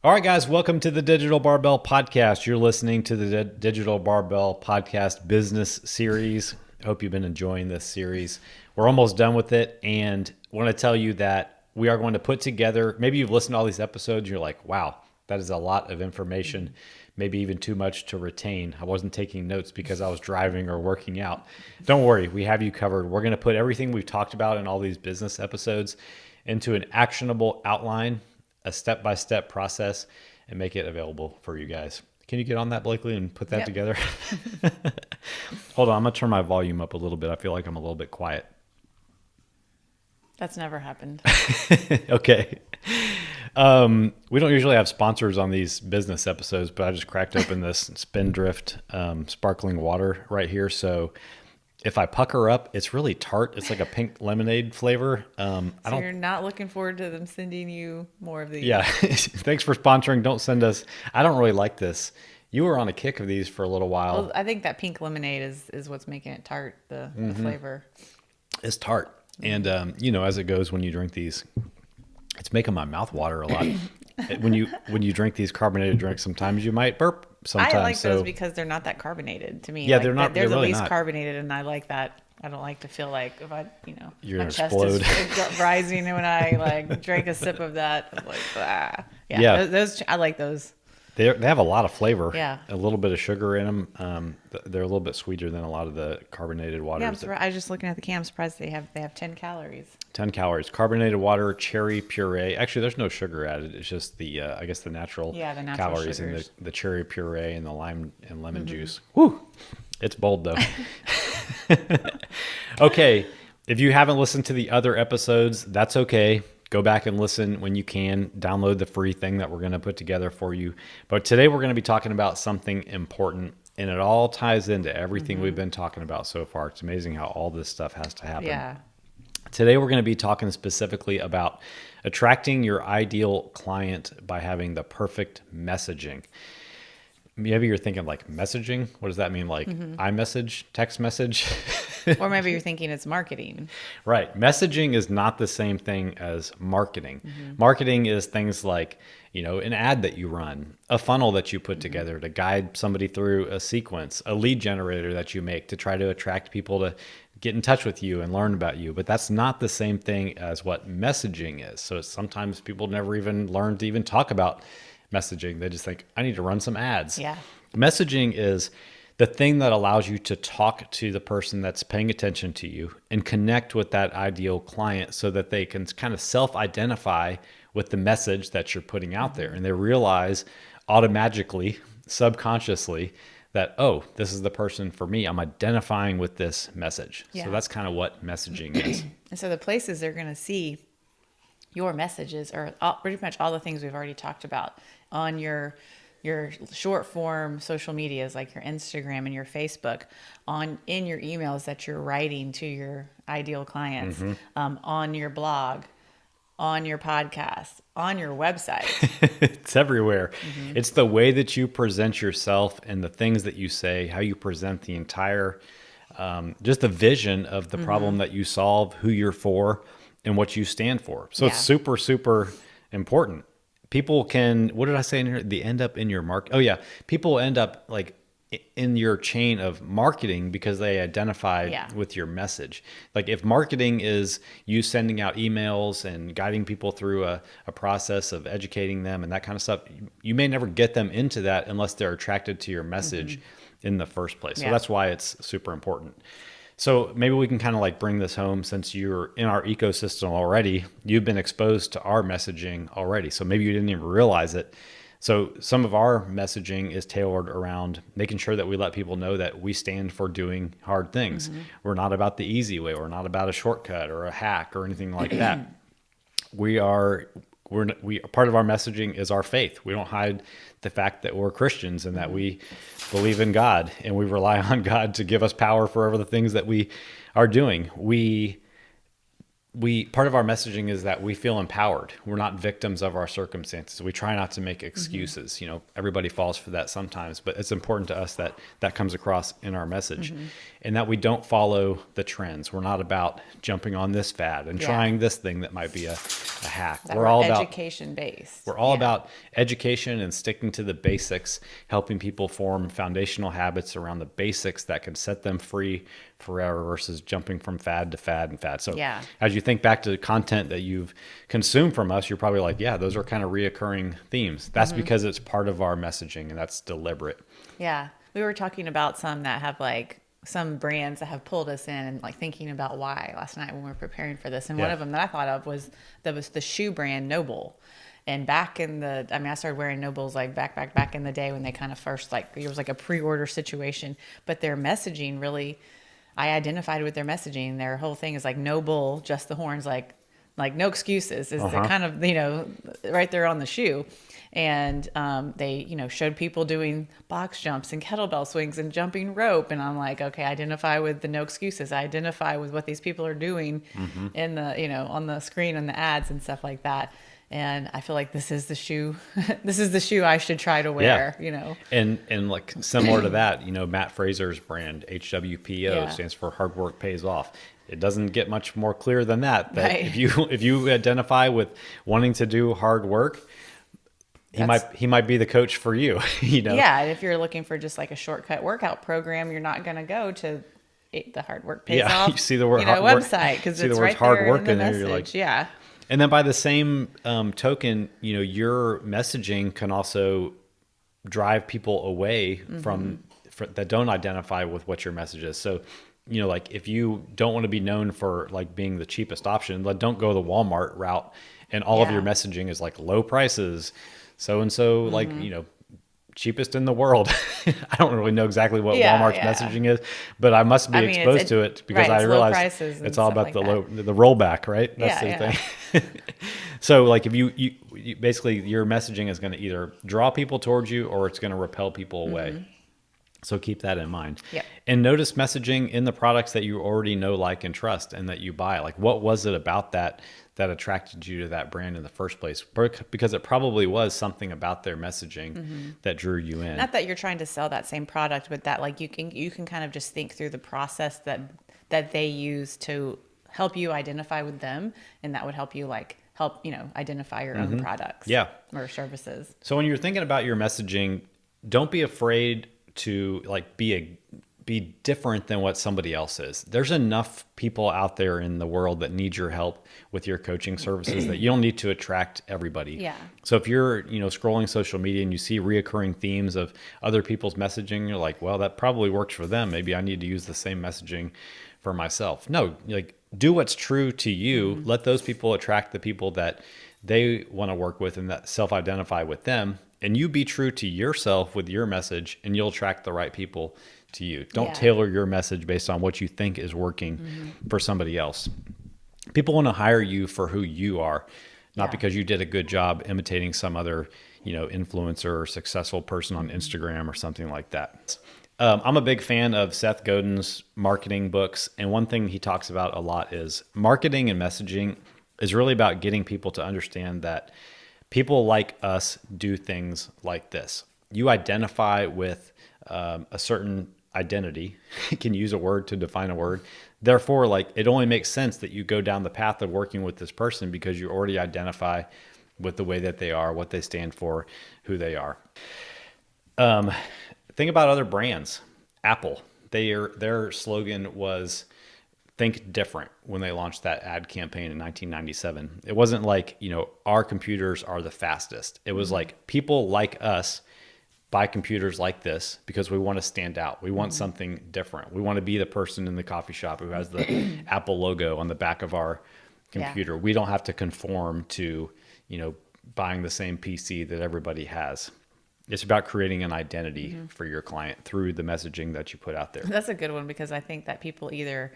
All right, guys, welcome to the Digital Barbell Podcast. You're listening to the Digital Barbell Podcast Business Series. I hope you've been enjoying this series. We're almost done with it, and I want to tell you that we are going to put together, maybe you've listened to all these episodes, you're like, wow, that is a lot of information, maybe even too much to retain. I wasn't taking notes because I was driving or working out. Don't worry, we have you covered. We're going to put everything we've talked about in all these business episodes into an actionable outline, a step-by-step process, and make it available for you guys. Can you get on that, Blakley, and put that together? Hold on, I'm going to turn my volume up a little bit. I feel like I'm a little bit quiet. That's never happened. Okay. We don't usually have sponsors on these business episodes, but I just cracked open this Spindrift sparkling water right here. So if I pucker up, it's really tart. It's like a pink lemonade flavor. You're not looking forward to them sending you more of these? Yeah. Thanks for sponsoring. Don't send us. I don't really like this. You were on a kick of these for a little while. Well, I think that pink lemonade is what's making it tart, the flavor. It's tart. And, as it goes when you drink these, it's making my mouth water a lot. When you drink these carbonated drinks, sometimes you might burp. Sometimes I like those because they're not that carbonated to me. Yeah, like they're not. They're They're the really least not. carbonated, and I like that. I don't like to feel like if You're my gonna chest explode. is rising when I like drink a sip of that. I'm like, ah. Yeah. Those I like those. They have a lot of flavor. Yeah. A little bit of sugar in them. They're a little bit sweeter than a lot of the carbonated waters. Yeah, I was just looking at the can. I'm surprised they have 10 calories. 10 calories. Carbonated water, cherry puree. Actually, there's no sugar added. It's just the I guess the natural, The natural calories sugars. in the cherry puree and the lime and lemon juice. Woo! It's bold though. Okay, if you haven't listened to the other episodes, that's okay. Go back and listen when you can. Download the free thing that we're going to put together for you. But today we're going to be talking about something important, and it all ties into everything we've been talking about so far. It's amazing how all this stuff has to happen. Yeah. Today we're going to be talking specifically about attracting your ideal client by having the perfect messaging. Maybe you're thinking like messaging. What does that mean? Like iMessage, text message? Or maybe you're thinking it's marketing. Right. Messaging is not the same thing as marketing. Marketing is things like, an ad that you run, a funnel that you put together to guide somebody through a sequence, a lead generator that you make to try to attract people to get in touch with you and learn about you. But that's not the same thing as what messaging is. So sometimes people never even learn to even talk about messaging. They just think, I need to run some ads. Yeah. Messaging is the thing that allows you to talk to the person that's paying attention to you and connect with that ideal client so that they can kind of self-identify with the message that you're putting out there. And they realize automatically, subconsciously, that, oh, this is the person for me. I'm identifying with this message. Yeah. So that's kind of what messaging is. And so the places they're going to see your messages are pretty much all the things we've already talked about on your short form social medias like your Instagram and your Facebook, in your emails that you're writing to your ideal clients, on your blog, on your podcast, on your website. It's everywhere. It's the way that you present yourself and the things that you say, how you present the entire, just the vision of the problem that you solve, who you're for, and what you stand for. So it's super, super important. People can, what did I say in here? They end up in your market. Oh yeah. People end up like in your chain of marketing because they identify with your message. Like if marketing is you sending out emails and guiding people through a process of educating them and that kind of stuff, you may never get them into that unless they're attracted to your message in the first place. So that's why it's super important. So maybe we can kind of like bring this home since you're in our ecosystem already. You've been exposed to our messaging already. So maybe you didn't even realize it. So some of our messaging is tailored around making sure that we let people know that we stand for doing hard things. We're not about the easy way. We're not about a shortcut or a hack or anything like that. We're part of our messaging is our faith. We don't hide the fact that we're Christians and that we believe in God and we rely on God to give us power for over the things that we are doing. part of our messaging is that we feel empowered. We're not victims of our circumstances. We try not to make excuses. You know, everybody falls for that sometimes, but it's important to us that that comes across in our message, and that we don't follow the trends. We're not about jumping on this fad and trying this thing that might be a hack. That We're all about education based. we're all about education and sticking to the basics, helping people form foundational habits around the basics that can set them free forever versus jumping from fad to fad and fad. So as you think back to the content that you've consumed from us, you're probably like, yeah, those are kind of reoccurring themes. That's because it's part of our messaging and that's deliberate. Yeah. We were talking about some that have like some brands that have pulled us in and like thinking about why last night when we were preparing for this. And one of them that I thought of was the shoe brand Noble. And back in the, I mean, I started wearing Nobles like back in the day when they kind of first, like, it was like a pre-order situation, but their messaging really, I identified with their messaging. Their whole thing is like no bull, just the horns, like no excuses is the kind of, you know, right there on the shoe. And they, you know, showed people doing box jumps and kettlebell swings and jumping rope. And I'm like, okay, I identify with the no excuses. I identify with what these people are doing in the, you know, on the screen and the ads and stuff like that. And I feel like this is the shoe, this is the shoe I should try to wear, you know. And like similar to that, you know, Matt Fraser's brand, HWPO, stands for hard work pays off. It doesn't get much more clear than that. If you identify with wanting to do hard work, he might be the coach for you, you know. Yeah, if you're looking for just like a shortcut workout program, you're not going to go to the hard work pays off. You see the word hard work website because it's right hard there work in the message. You're like, yeah. And then by the same token, you know, your messaging can also drive people away from that don't identify with what your message is. So, you know, like if you don't want to be known for like being the cheapest option, don't go the Walmart route and all of your messaging is like low prices, so-and-so, like, you know, cheapest in the world. I don't really know exactly what Walmart's messaging is, but I must be exposed to it because I realize it's all about like the rollback, right? That's the thing. So like if you basically your messaging is going to either draw people towards you or it's going to repel people away. So keep that in mind. Yep. And notice messaging in the products that you already know, like, and trust and that you buy. Like what was it about that attracted you to that brand in the first place? Because it probably was something about their messaging that drew you in. Not that you're trying to sell that same product, but that like you can kind of just think through the process that they use to help you identify with them, and that would help you you know, identify your own products or services. So when you're thinking about your messaging, don't be afraid to like be different than what somebody else is. There's enough people out there in the world that need your help with your coaching services that you don't need to attract everybody. Yeah. So if you're, you know, scrolling social media and you see reoccurring themes of other people's messaging, you're like, well, that probably works for them. Maybe I need to use the same messaging for myself. No, like do what's true to you. Let those people attract the people that they want to work with and that self-identify with them. And you be true to yourself with your message and you'll attract the right people to you. Don't tailor your message based on what you think is working for somebody else. People want to hire you for who you are, not because you did a good job imitating some other, you know, influencer or successful person on Instagram or something like that. I'm a big fan of Seth Godin's marketing books. And one thing he talks about a lot is marketing and messaging is really about getting people to understand that people like us do things like this. You identify with a certain identity. You can use a word to define a word. Therefore, like it only makes sense that you go down the path of working with this person because you already identify with the way that they are, what they stand for, who they are. Think about other brands. Apple, their slogan was think different when they launched that ad campaign in 1997. It wasn't like, you know, our computers are the fastest. It was like people like us buy computers like this because we want to stand out. We want something different. We want to be the person in the coffee shop who has the Apple logo on the back of our computer. We don't have to conform to, you know, buying the same PC that everybody has. It's about creating an identity for your client through the messaging that you put out there. That's a good one because I think that people either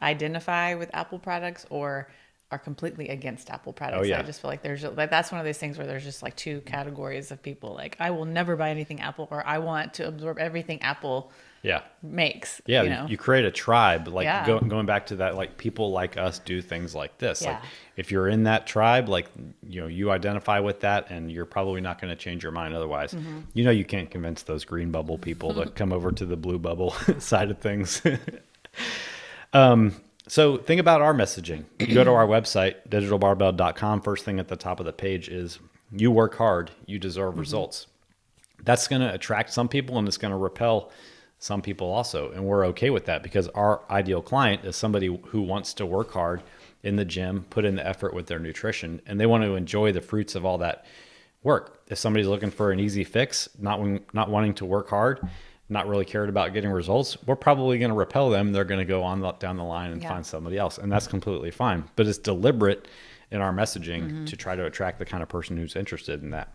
identify with Apple products or are completely against Apple Oh products. yeah. I just feel like that's one of those things where there's just like two categories of people. Like, I will never buy anything Apple, or I want to absorb everything Apple Yeah. makes. Yeah, you create a tribe, like Yeah. going back to that, like people like us do things like this. Like Yeah. if you're in that tribe, like, you identify with that, and you're probably not going to change your mind otherwise. You can't convince those green bubble people to come over to the blue bubble side of things. So think about our messaging. You go to our website, digitalbarbell.com. First thing at the top of the page is, you work hard, you deserve results. That's going to attract some people, and it's going to repel some people also. And we're okay with that, because our ideal client is somebody who wants to work hard in the gym, put in the effort with their nutrition, and they want to enjoy the fruits of all that work. If somebody's looking for an easy fix, not wanting to work hard, not really cared about getting results, we're probably going to repel them. They're going to go on down the line and find somebody else. And that's completely fine. But it's deliberate in our messaging to try to attract the kind of person who's interested in that.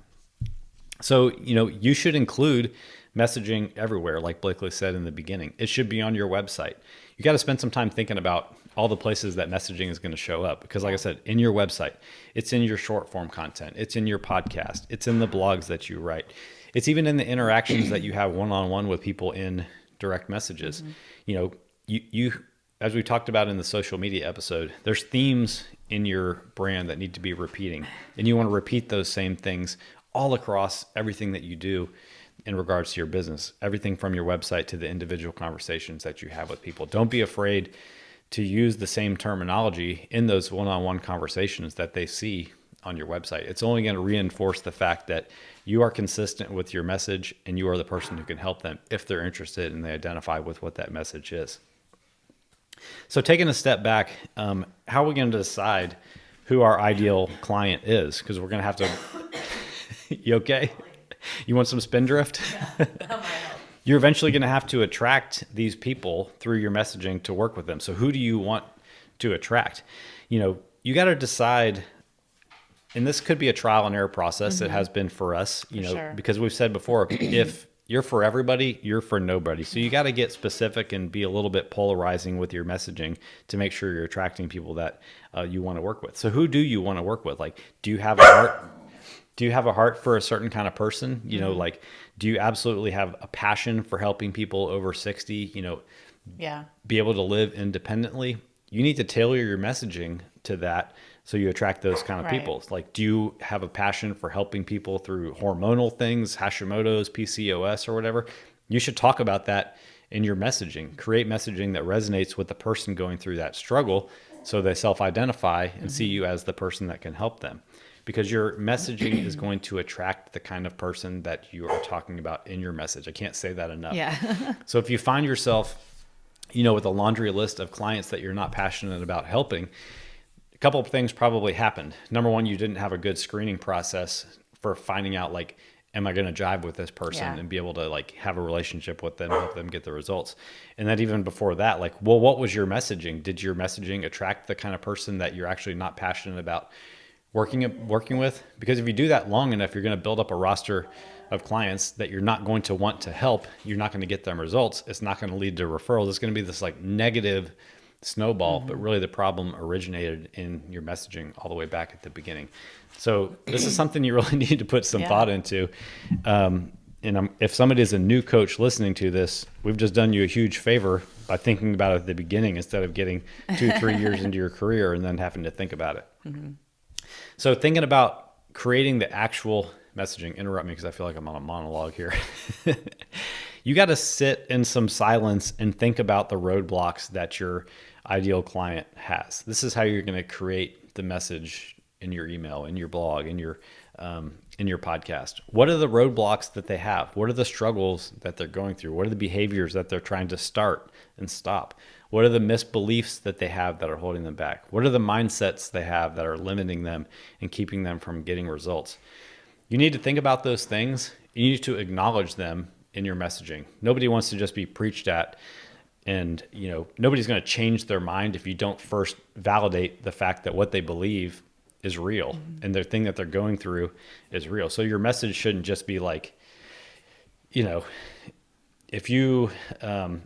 So, you should include messaging everywhere. Like Blakley said in the beginning, it should be on your website. You got to spend some time thinking about all the places that messaging is going to show up. Because like I said, in your website, it's in your short form content, it's in your podcast, it's in the blogs that you write. It's even in the interactions that you have one-on-one with people in direct messages. You, as we talked about in the social media episode, there's themes in your brand that need to be repeating. And you want to repeat those same things all across everything that you do in regards to your business, everything from your website to the individual conversations that you have with people. Don't be afraid to use the same terminology in those one-on-one conversations that they see on your website. It's only going to reinforce the fact that you are consistent with your message, and you are the person who can help them if they're interested and they identify with what that message is. So taking a step back, how are we going to decide who our ideal client is? Because we're going to have to... You okay? You want some Spindrift? You're eventually going to have to attract these people through your messaging to work with them. So who do you want to attract? You got to decide, and this could be a trial and error process. It has been for us, because we've said before, if you're for everybody, you're for nobody. So you got to get specific and be a little bit polarizing with your messaging to make sure you're attracting people that you want to work with. So who do you want to work with? Like, do you have a heart? Do you have a heart for a certain kind of person? Like, do you absolutely have a passion for helping people over 60, be able to live independently? You need to tailor your messaging to that so you attract those kind of people. Like, do you have a passion for helping people through hormonal things, Hashimoto's, PCOS, or whatever? You should talk about that in your messaging. Create messaging that resonates with the person going through that struggle, so they self-identify and see you as the person that can help them. Because your messaging is going to attract the kind of person that you are talking about in your message. I can't say that enough. Yeah. So if you find yourself, with a laundry list of clients that you're not passionate about helping, a couple of things probably happened. Number one, you didn't have a good screening process for finding out, like, am I going to jive with this person and be able to, like, have a relationship with them, help them get the results? And then even before that, like, well, what was your messaging? Did your messaging attract the kind of person that you're actually not passionate about working with? Because if you do that long enough, you're going to build up a roster of clients that you're not going to want to help. You're not going to get them results. It's not going to lead to referrals. It's going to be this like negative snowball, but really the problem originated in your messaging all the way back at the beginning. So this is something you really need to put some thought into. If somebody is a new coach listening to this, we've just done you a huge favor by thinking about it at the beginning instead of getting 2-3 years into your career and then having to think about it. So thinking about creating the actual messaging, interrupt me because I feel like I'm on a monologue here. You got to sit in some silence and think about the roadblocks that your ideal client has. This is how you're going to create the message in your email, in your blog, in your podcast. What are the roadblocks that they have? What are the struggles that they're going through? What are the behaviors that they're trying to start and stop? What are the misbeliefs that they have that are holding them back? What are the mindsets they have that are limiting them and keeping them from getting results? You need to think about those things. You need to acknowledge them in your messaging. Nobody wants to just be preached at, and nobody's going to change their mind if you don't first validate the fact that what they believe is real and the thing that they're going through is real. So your message shouldn't just be like, if you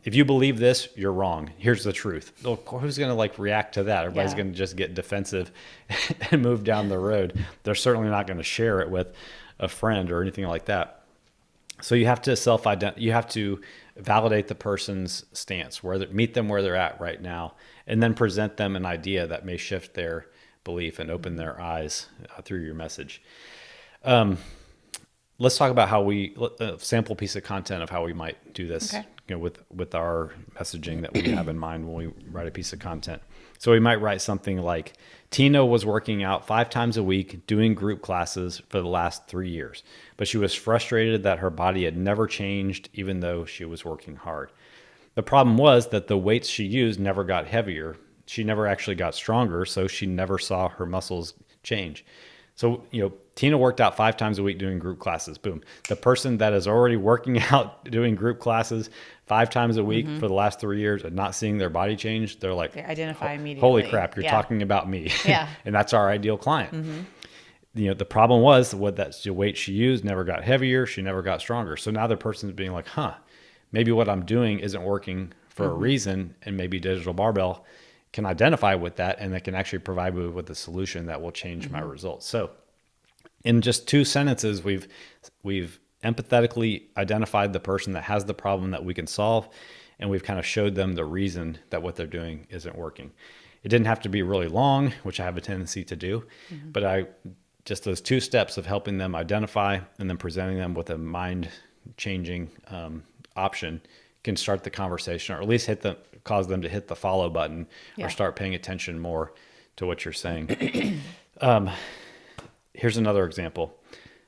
believe this, you're wrong. Here's the truth. Well, who's going to like react to that? Everybody's going to just get defensive and move down the road. They're certainly not going to share it with a friend or anything like that. So you have to you have to validate the person's stance, meet them where they're at right now, and then present them an idea that may shift their belief and open their eyes through your message. Let's talk about how a sample piece of content of how we might do this, with our messaging that we have in mind when we write a piece of content. So we might write something like, Tina was working out 5 times a week doing group classes for the last 3 years, but she was frustrated that her body had never changed even though she was working hard. The problem was that the weights she used never got heavier. She never actually got stronger, so she never saw her muscles change. So, Tina worked out 5 times a week doing group classes. Boom. The person that is already working out doing group classes 5 times a week for the last 3 years and not seeing their body change, they're like, they identify immediately. Holy crap, you're talking about me. Yeah. And that's our ideal client. The problem was the weight she used never got heavier. She never got stronger. So now the person's being like, maybe what I'm doing isn't working for a reason. And maybe Digital Barbell can identify with that, and that can actually provide me with a solution that will change my results. So in just 2 sentences, we've empathetically identified the person that has the problem that we can solve, and we've kind of showed them the reason that what they're doing isn't working. It didn't have to be really long, which I have a tendency to do, but just those 2 steps of helping them identify and then presenting them with a mind-changing option can start the conversation, or at least cause them to hit the follow button or start paying attention more to what you're saying. Here's another example.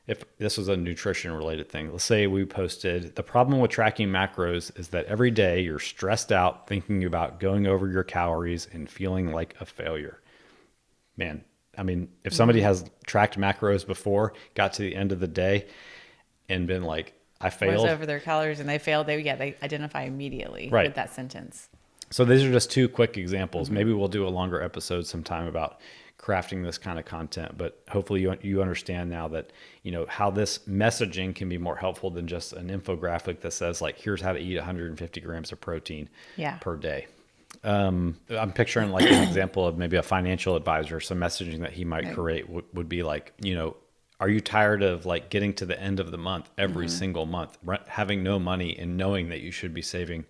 If this was a nutrition related thing, let's say we posted, the problem with tracking macros is that every day you're stressed out thinking about going over your calories and feeling like a failure. Man, I mean, if somebody has tracked macros before, got to the end of the day and been like, I failed. Was over their calories and they failed. They identify immediately with that sentence. So these are just 2 quick examples. Maybe we'll do a longer episode sometime about crafting this kind of content, but hopefully you understand now that, how this messaging can be more helpful than just an infographic that says like, here's how to eat 150 grams of protein per day. I'm picturing like an example of maybe a financial advisor. Some messaging that he might create would be like, are you tired of like getting to the end of the month every single month, having no money and knowing that you should be saving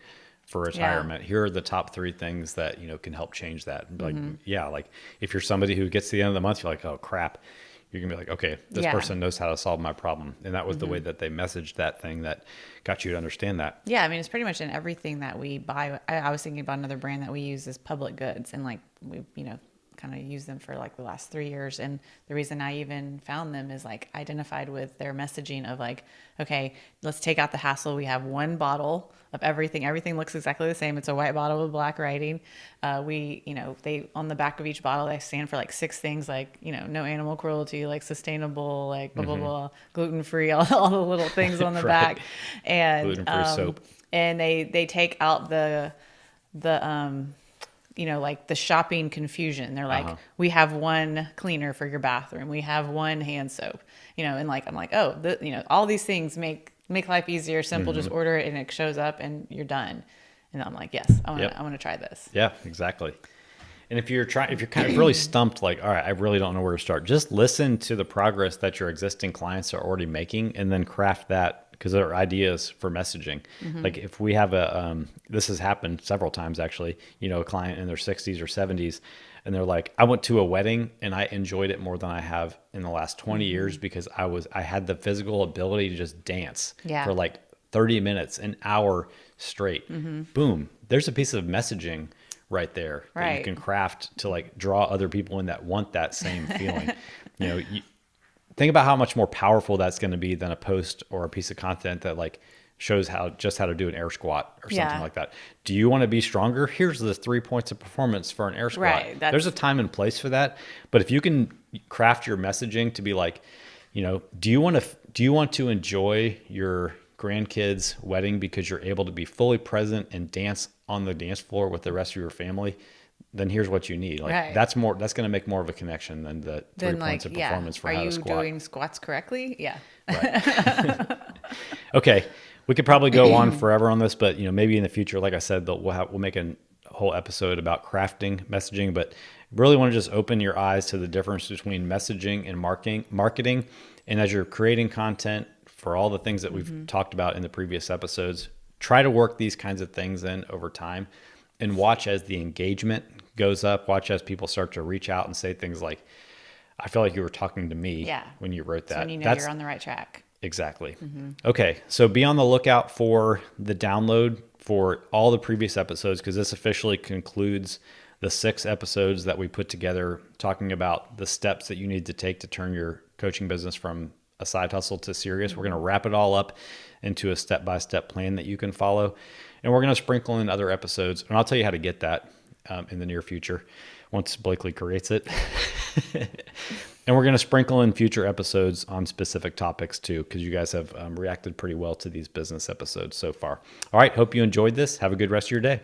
for retirement? Here are the top 3 things that, can help change that. Like, like if you're somebody who gets to the end of the month, you're like, oh crap, you're gonna be like, okay, this person knows how to solve my problem. And that was the way that they messaged that thing that got you to understand that. Yeah. I mean, it's pretty much in everything that we buy. I was thinking about another brand that we use is Public Goods, and like we, kind of used them for like the last 3 years. And the reason I even found them is like identified with their messaging of like, okay, let's take out the hassle. We have one bottle of everything. Everything looks exactly the same. It's a white bottle with black writing. They, on the back of each bottle, they stand for like 6 things, like, no animal cruelty, like sustainable, like blah, blah, blah, gluten-free, all the little things on the back. And, gluten-free soap. And they take out the like the shopping confusion. They're like, we have one cleaner for your bathroom. We have one hand soap, and like, I'm like, oh, all these things make life easier, simple, just order it and it shows up and you're done. And I'm like, yes, I want to try this. Yeah, exactly. And if you're kind of really stumped, like, all right, I really don't know where to start, just listen to the progress that your existing clients are already making and then craft that, because there are ideas for messaging. Like if we have this has happened several times actually, a client in their 60s or 70s, and they're like, I went to a wedding and I enjoyed it more than I have in the last 20 years because I had the physical ability to just dance for like 30 minutes, an hour straight. Boom. There's a piece of messaging right there that you can craft to like draw other people in that want that same feeling. Think about how much more powerful that's going to be than a post or a piece of content that like shows how to do an air squat or something like that. Do you want to be stronger? Here's the 3 points of performance for an air squat. Right, there's a time and place for that. But if you can craft your messaging to be like, do you want to enjoy your grandkids' wedding because you're able to be fully present and dance on the dance floor with the rest of your family? Then here's what you need. Like that's going to make more of a connection than the 3 points of performance for how to squat. Are you doing squats correctly? Yeah. Right. Okay. We could probably go on forever on this, but maybe in the future, like I said, we'll make a whole episode about crafting messaging. But really want to just open your eyes to the difference between messaging and marketing. And as you're creating content for all the things that we've talked about in the previous episodes, try to work these kinds of things in over time, and watch as the engagement goes up. Watch as people start to reach out and say things like, "I feel like you were talking to me," when you wrote that. So when you know you're on the right track. Exactly. Okay, so be on the lookout for the download for all the previous episodes, because this officially concludes the 6 episodes that we put together talking about the steps that you need to take to turn your coaching business from a side hustle to serious. We're going to wrap it all up into a step-by-step plan that you can follow. And we're going to sprinkle in other episodes. And I'll tell you how to get that in the near future once Blakley creates it. And we're going to sprinkle in future episodes on specific topics too, because you guys have reacted pretty well to these business episodes so far. All right. Hope you enjoyed this. Have a good rest of your day.